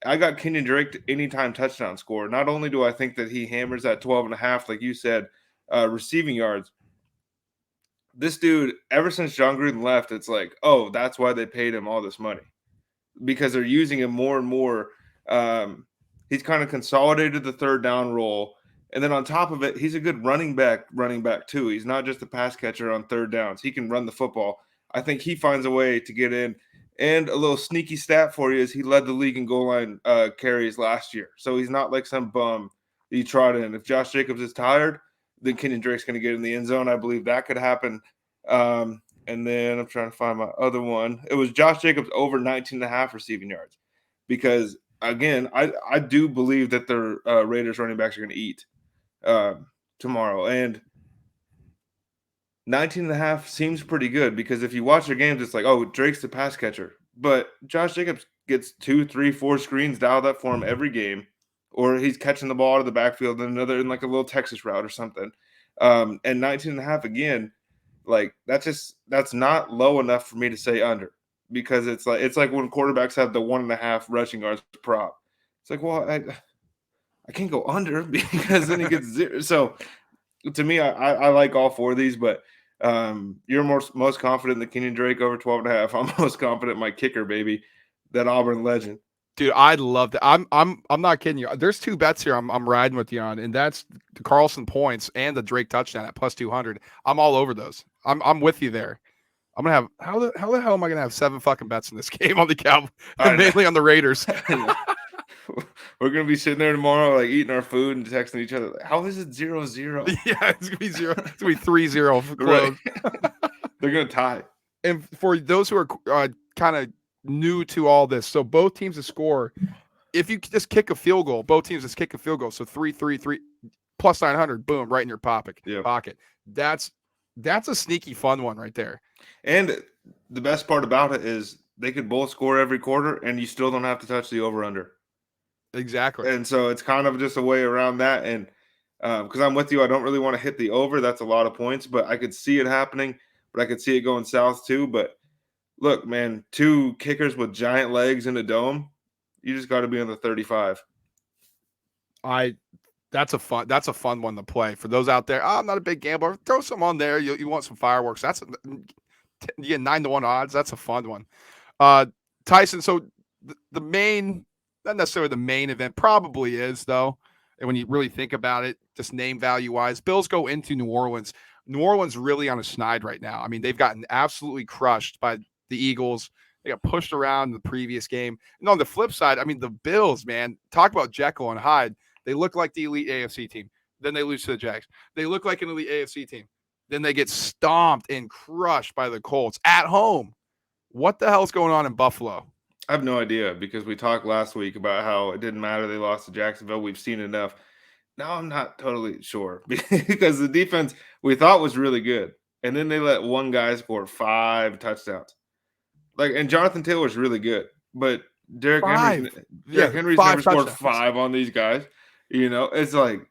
I got Kenyon Drake to anytime touchdown score. Not only do I think that he hammers that 12.5, like you said, receiving yards. This dude, ever since John Gruden left, it's like, oh, that's why they paid him all this money because they're using him more and more. He's kind of consolidated the 3rd down role. And then on top of it, he's a good running back too. He's not just a pass catcher on 3rd downs. He can run the football. I think he finds a way to get in. And a little sneaky stat for you is he led the league in goal line carries last year. So he's not like some bum that you trot in. If Josh Jacobs is tired, then Kenyon Drake's going to get in the end zone. I believe that could happen. And then I'm trying to find my other one. It was Josh Jacobs over 19.5 receiving yards because – again, I do believe that the Raiders running backs are going to eat tomorrow. And 19.5 seems pretty good because if you watch their games, it's like, oh, Drake's the pass catcher. But Josh Jacobs gets 2, 3, 4 screens dialed up for him every game, or he's catching the ball out of the backfield and another in like a little Texas route or something. And 19.5 again, like that's not low enough for me to say under. Because it's like when quarterbacks have the 1.5 rushing yards prop. It's like, well, I can't go under because then he gets 0. So to me, I like all 4 of these, but you're most confident in the Kenyon Drake over 12.5. I'm most confident in my kicker, baby, that Auburn legend. Dude, I love that. I'm not kidding you. There's 2 bets here I'm riding with you on, and that's the Carlson points and the Drake touchdown at plus 200. I'm all over those. I'm with you there. I'm gonna have how the hell am I gonna have 7 fucking bets in this game on the Cowboys, mainly on the Raiders? We're gonna be sitting there tomorrow, like eating our food and texting each other. Like, how is it 0-0? Yeah, it's gonna be 0. It's gonna be 3-0 close. Right. They're gonna tie. And for those who are kind of new to all this, so both teams to score. If you just kick a field goal, both teams just kick a field goal. So 3-3-3 plus 900, boom, right in your pocket. Yep. Pocket. That's a sneaky fun one right there. And the best part about it is they could both score every quarter, and you still don't have to touch the over-under. Exactly. And so it's kind of just a way around that. And because I'm with you, I don't really want to hit the over. That's a lot of points, but I could see it happening. But I could see it going south too. But look, man, 2 kickers with giant legs in a dome, you just got to be on the 35. That's a fun one to play for those out there. I'm not a big gambler. Throw some on there. You want some fireworks? You get 9-1 odds. That's a fun one. Tyson. So the main, not necessarily the main event, probably is though. And when you really think about it, just name value wise, Bills go into New Orleans. New Orleans really on a snide right now. I mean, they've gotten absolutely crushed by the Eagles. They got pushed around in the previous game. And on the flip side, I mean, the Bills, man, talk about Jekyll and Hyde. They look like the elite AFC team. Then they lose to the Jags. They look like an elite AFC team. Then they get stomped and crushed by the Colts at home. What the hell's going on in Buffalo? I have no idea because we talked last week about how it didn't matter. They lost to Jacksonville. We've seen enough. Now I'm not totally sure because the defense we thought was really good. And then they let one guy score 5 touchdowns. And Jonathan Taylor's really good. But Derrick Henry's never scored 5 on these guys. It's like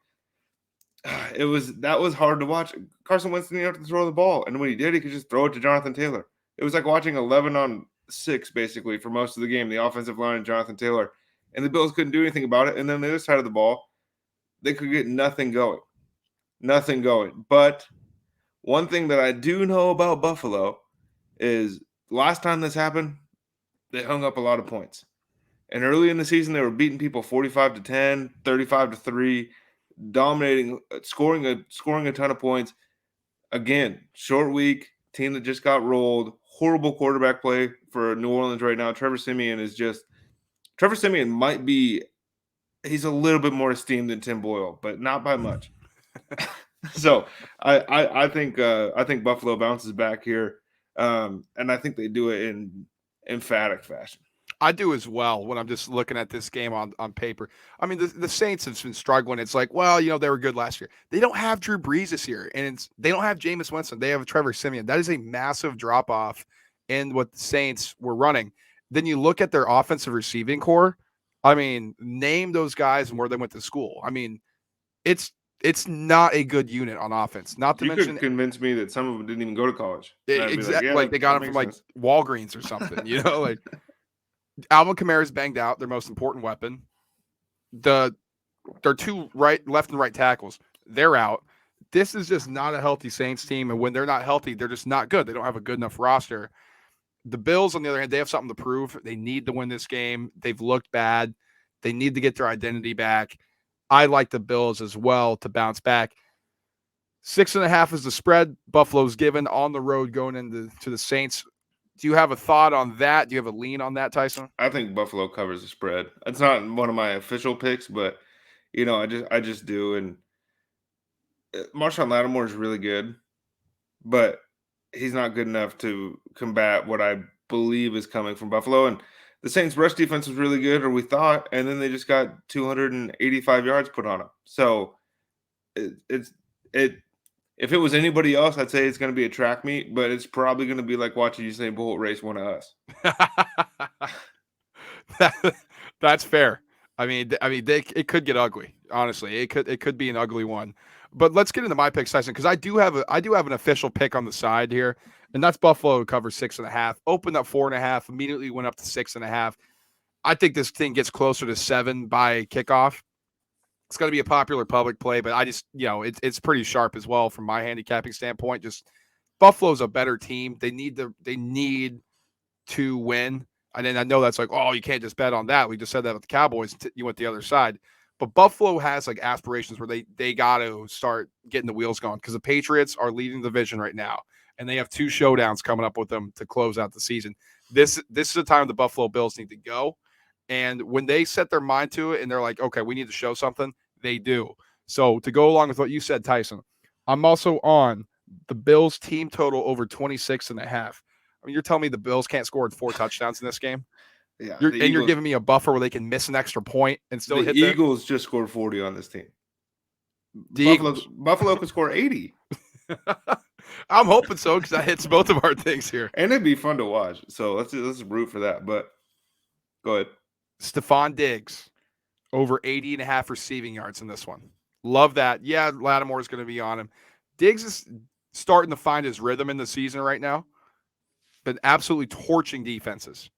that was hard to watch. Carson Wentz didn't have to throw the ball, and when he did, he could just throw it to Jonathan Taylor. It was like watching 11-on-6 basically for most of the game. The offensive line and Jonathan Taylor, and the Bills couldn't do anything about it. And then the other side of the ball, they could get nothing going. But one thing that I do know about Buffalo is last time this happened, they hung up a lot of points. And early in the season, they were beating people 45-10, 35-3, dominating, scoring a ton of points. Again, short week, team that just got rolled. Horrible quarterback play for New Orleans right now. Trevor Siemian might be, he's a little bit more esteemed than Tim Boyle, but not by much. So I think Buffalo bounces back here, and I think they do it in emphatic fashion. I do as well when I'm just looking at this game on paper. I mean, the Saints have been struggling. It's like, well, they were good last year. They don't have Drew Brees this year, and they don't have Jameis Winston. They have Trevor Siemian. That is a massive drop off in what the Saints were running. Then you look at their offensive receiving core. I mean, name those guys and where they went to school. I mean, it's not a good unit on offense. Not to You mention, could convince me that some of them didn't even go to college. exactly, like they got them from like sense. Walgreens or something. Like Alvin Kamara's banged out, their most important weapon. Their two left and right tackles, they're out. This is just not a healthy Saints team, and when they're not healthy, they're just not good. They don't have a good enough roster. The Bills, on the other hand, they have something to prove. They need to win this game. They've looked bad. They need to get their identity back. I like the Bills as well to bounce back. 6.5 is the spread. Buffalo's given on the road going into the Saints. Do you have a thought on that? Do you have a lean on that, Tyson? I think Buffalo covers the spread. It's not one of my official picks, but I just do. And Marshawn Lattimore is really good, but he's not good enough to combat what I believe is coming from Buffalo. And the Saints' rush defense was really good, or we thought, and then they just got 285 yards put on them. So if it was anybody else, I'd say it's going to be a track meet, but it's probably going to be like watching Usain Bolt race one of us. That's fair. I mean, it could get ugly. Honestly, it could be an ugly one. But let's get into my picks, Tyson, because I do have an official pick on the side here, and that's Buffalo to cover 6.5. Opened up 4.5, immediately went up to 6.5. I think this thing gets closer to 7 by kickoff. It's going to be a popular public play, but I just, it's pretty sharp as well from my handicapping standpoint. Just Buffalo's a better team. They need to win. And then I know that's like, oh, you can't just bet on that. We just said that with the Cowboys. You went the other side. But Buffalo has like aspirations where they got to start getting the wheels going because the Patriots are leading the division right now, and they have 2 showdowns coming up with them to close out the season. This is the time the Buffalo Bills need to go. And when they set their mind to it and they're like, okay, we need to show something, they do. So to go along with what you said, Tyson, I'm also on the Bills team total over 26.5. I mean, you're telling me the Bills can't score 4 touchdowns in this game? Yeah. You're giving me a buffer where they can miss an extra point and still hit the Eagles just scored 40 on this team. Buffalo could score 80. I'm hoping so because that hits both of our things here. And it'd be fun to watch. So let's root for that. But go ahead. Stephon Diggs, over 80.5 receiving yards in this one. Love that. Yeah, Lattimore is going to be on him. Diggs is starting to find his rhythm in the season right now. Been absolutely torching defenses.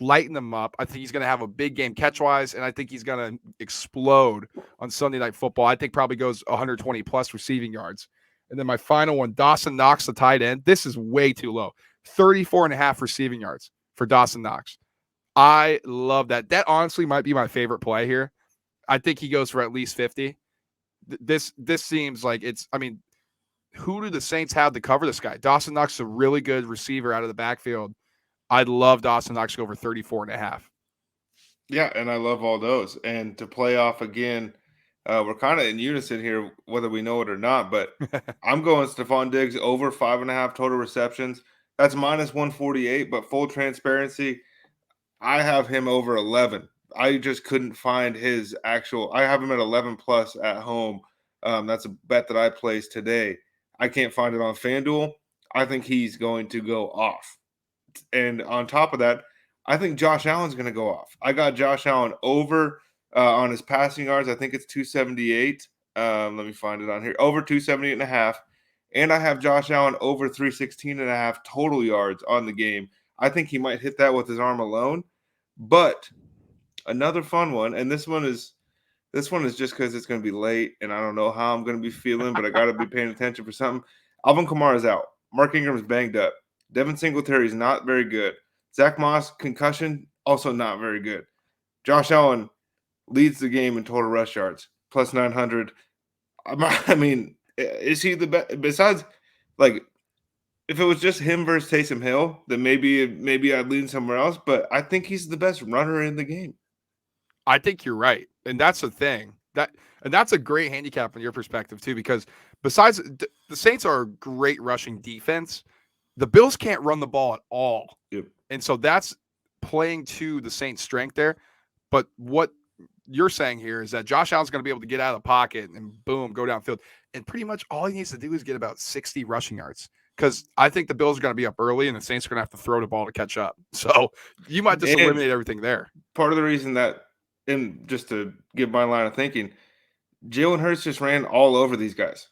Lighten them up. I think he's going to have a big game catch-wise, and I think he's going to explode on Sunday Night Football. I think probably goes 120-plus receiving yards. And then my final one, Dawson Knox, the tight end. This is way too low. 34.5 receiving yards for Dawson Knox. I love that. That honestly might be my favorite play here. I think he goes for at least 50. This seems like who do the Saints have to cover this guy? Dawson Knox is a really good receiver out of the backfield. I'd love Dawson Knox to go over 34.5. Yeah, and I love all those. And to play off again, we're kind of in unison here, whether we know it or not, but I'm going Stephon Diggs over 5.5 total receptions. That's minus 148, but full transparency, I have him over 11. I just couldn't find his actual – I have him at 11 plus at home. That's a bet that I placed today. I can't find it on FanDuel. I think he's going to go off. And on top of that, I think Josh Allen's going to go off. I got Josh Allen over on his passing yards. I think it's 278. Let me find it on here. Over 278.5. And I have Josh Allen over 316.5 total yards on the game. I think he might hit that with his arm alone. But another fun one, and this one is just because it's going to be late, and I don't know how I'm going to be feeling, but I got to be paying attention for something. Alvin Kamara's out. Mark Ingram's banged up. Devin Singletary's not very good. Zach Moss, concussion, also not very good. Josh Allen leads the game in total rush yards, plus 900. I mean, is he the best? Besides, like, if it was just him versus Taysom Hill, then maybe I'd lean somewhere else. But I think he's the best runner in the game. I think you're right, and that's the thing. That's a great handicap from your perspective too, because besides the Saints are a great rushing defense, the Bills can't run the ball at all, Yep. and so that's playing to the Saints' strength there. But what you're saying here is that Josh Allen's going to be able to get out of the pocket and boom, go downfield, and pretty much all he needs to do is get about 60 rushing yards. Because I think the Bills are going to be up early, and the Saints are going to have to throw the ball to catch up. So you might just eliminate everything there. Part of the reason that, and just to give my line of thinking, Jalen Hurts just ran all over these guys.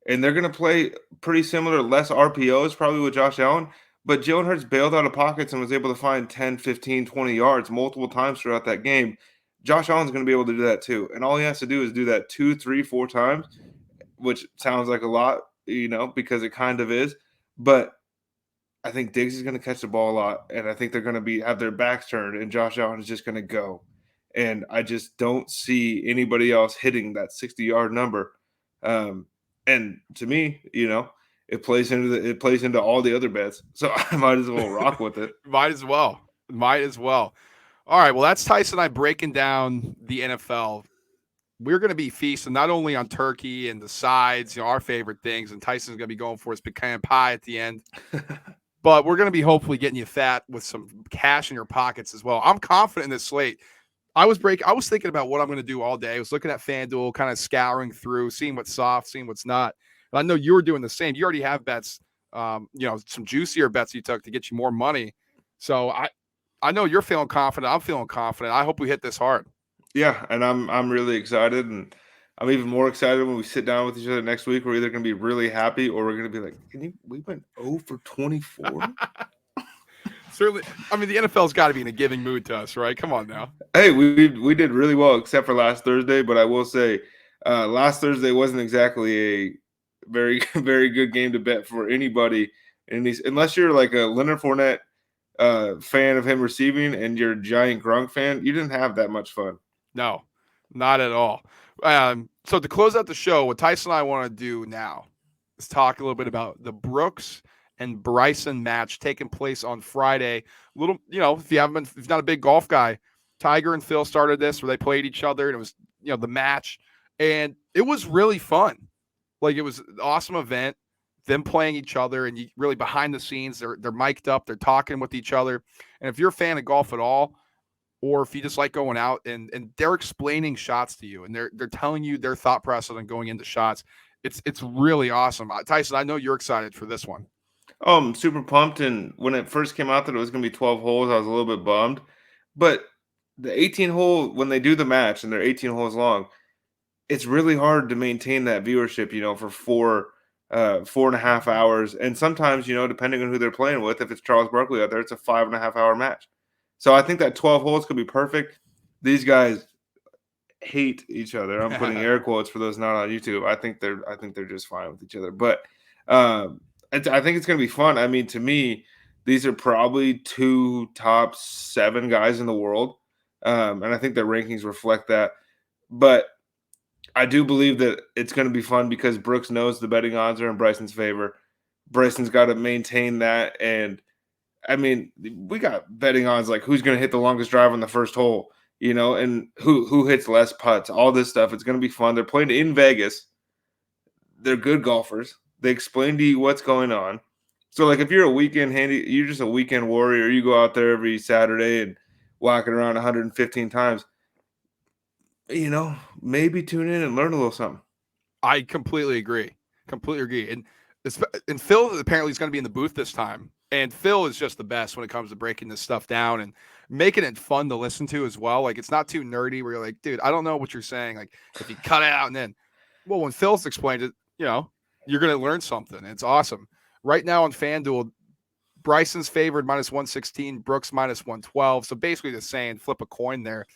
And they're going to play pretty similar, less RPOs probably with Josh Allen. But Jalen Hurts bailed out of pockets and was able to find 10, 15, 20 yards multiple times throughout that game. Josh Allen's going to be able to do that too. And all he has to do is do that 2, 3, 4 times, which sounds like a lot, because it kind of is. But I think Diggs is going to catch the ball a lot. And I think they're going to have their backs turned, and Josh Allen is just going to go. And I just don't see anybody else hitting that 60-yard number. And to me, it plays into all the other bets. So I might as well rock with it. Might as well. All right. Well, that's Tyson and I breaking down the NFL. We're going to be feasting not only on turkey and the sides, our favorite things, and Tyson's going to be going for his pecan pie at the end. But we're going to be hopefully getting you fat with some cash in your pockets as well. I'm confident in this slate. I was thinking about what I'm going to do all day. I was looking at FanDuel, kind of scouring through, seeing what's soft, seeing what's not. And I know you were doing the same. You already have bets, some juicier bets you took to get you more money. So I know you're feeling confident. I'm feeling confident. I hope we hit this hard. Yeah, and I'm really excited, and I'm even more excited when we sit down with each other next week. We're either going to be really happy or we're going to be like, we went 0 for 24? Certainly. I mean, the NFL's got to be in a giving mood to us, right? Come on now. Hey, we did really well except for last Thursday, but I will say last Thursday wasn't exactly a very, very good game to bet for anybody. Unless you're like a Leonard Fournette fan of him receiving and you're a giant Gronk fan, you didn't have that much fun. No, not at all. So to close out the show, what Tyson and I want to do now is talk a little bit about the Brooks and Bryson match taking place on Friday. If you're not a big golf guy, Tiger and Phil started this where they played each other, and it was, the match, and it was really fun. Like, it was an awesome event, them playing each other, and you really behind the scenes, they're mic'd up, they're talking with each other. And if you're a fan of golf at all, or if you just like going out and they're explaining shots to you and they're telling you their thought process on going into shots, it's really awesome. Tyson, I know you're excited for this one. Oh, I'm super pumped. And when it first came out that it was going to be 12 holes, I was a little bit bummed. But the 18 hole, when they do the match and they're 18 holes long, it's really hard to maintain that viewership, for 4.5 hours. And sometimes, depending on who they're playing with, if it's Charles Barkley out there, it's a 5.5 hour match. So I think that 12 holes could be perfect. These guys hate each other. I'm putting air quotes for those not on YouTube. I think they're just fine with each other. But I think it's going to be fun. I mean, to me, these are probably 2 top 7 guys in the world. And I think their rankings reflect that. But I do believe that it's going to be fun because Brooks knows the betting odds are in Bryson's favor. Bryson's got to maintain that. And, I mean, we got betting odds like who's going to hit the longest drive on the first hole, and who hits less putts, all this stuff. It's going to be fun. They're playing in Vegas. They're good golfers. They explain to you what's going on. So, like, if you're you're just a weekend warrior, you go out there every Saturday and whack it around 115 times, maybe tune in and learn a little something. I completely agree. And Phil apparently is going to be in the booth this time. And Phil is just the best when it comes to breaking this stuff down and making it fun to listen to as well. Like, it's not too nerdy where you're like, dude, I don't know what you're saying. Like, if you cut it out and then, well, when Phil's explained it, you're going to learn something. It's awesome. Right now on FanDuel, Bryson's favored -116, Brooks -112. So basically the same, flip a coin there.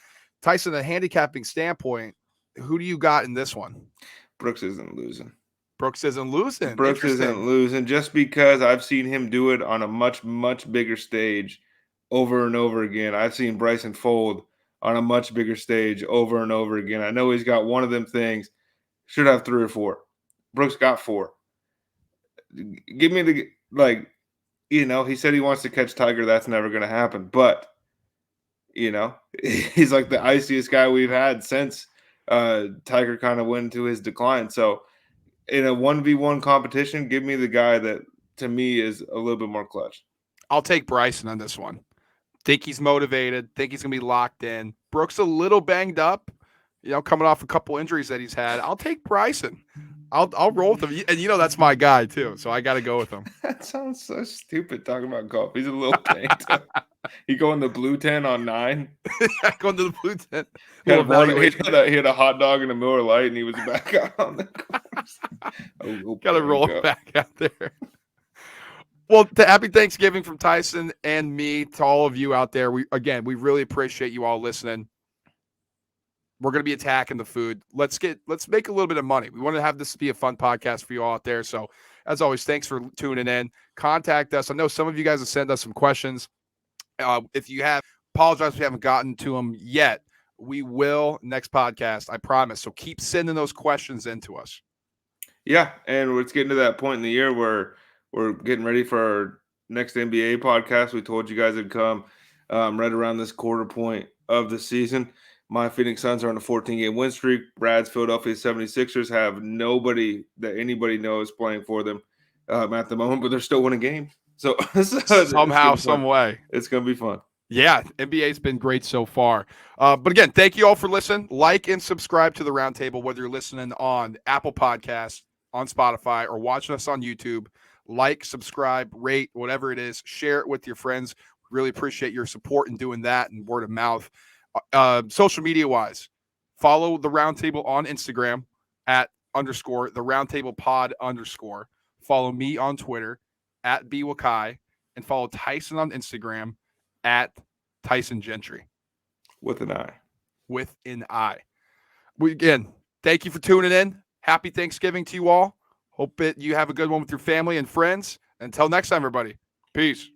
Tyson, a handicapping standpoint, who do you got in this one? Brooks isn't losing. Brooks isn't losing just because I've seen him do it on a much, much bigger stage over and over again. I've seen Bryson fold on a much bigger stage over and over again. I know he's got one of them things. Should have 3 or 4. Brooks got 4. Give me the he said he wants to catch Tiger. That's never going to happen. But he's like the iciest guy we've had since Tiger kind of went into his decline. So in a 1v1 competition, give me the guy that to me is a little bit more clutch. I'll take Bryson on this one. Think he's motivated. Think he's going to be locked in. Brooks a little banged up, coming off a couple injuries that he's had. I'll take Bryson. I'll roll with him. And that's my guy too. So I got to go with him. That sounds so stupid talking about golf. He's a little banged up. He going the blue 10 on 9. Going to the blue 10. He had a hot dog in the Miller Lite, and he was back out on the course. Got to roll it back out there. Well, happy Thanksgiving from Tyson and me to all of you out there. We really appreciate you all listening. We're going to be attacking the food. Let's make a little bit of money. We want to have this be a fun podcast for you all out there. So as always, thanks for tuning in. Contact us. I know some of you guys have sent us some questions. If you have, apologize if we haven't gotten to them yet. We will next podcast, I promise. So keep sending those questions in to us. Yeah, and it's getting to that point in the year where we're getting ready for our next NBA podcast. We told you guys it'd come right around this quarter point of the season. My Phoenix Suns are on a 14-game win streak. Brad's Philadelphia 76ers have nobody that anybody knows playing for them at the moment, but they're still winning games. So somehow, some way, it's going to be fun. Yeah, NBA's been great so far. But again, thank you all for listening. Like and subscribe to the Roundtable, whether you're listening on Apple Podcasts, on Spotify, or watching us on YouTube. Like, subscribe, rate, whatever it is. Share it with your friends. Really appreciate your support in doing that and word of mouth. Social media-wise, follow the Roundtable on Instagram @ the Roundtable Pod _. Follow me on Twitter @ BWakai, and follow Tyson on Instagram @ Tyson Gentry. With an I. With an I. Again, thank you for tuning in. Happy Thanksgiving to you all. Hope you have a good one with your family and friends. Until next time, everybody. Peace.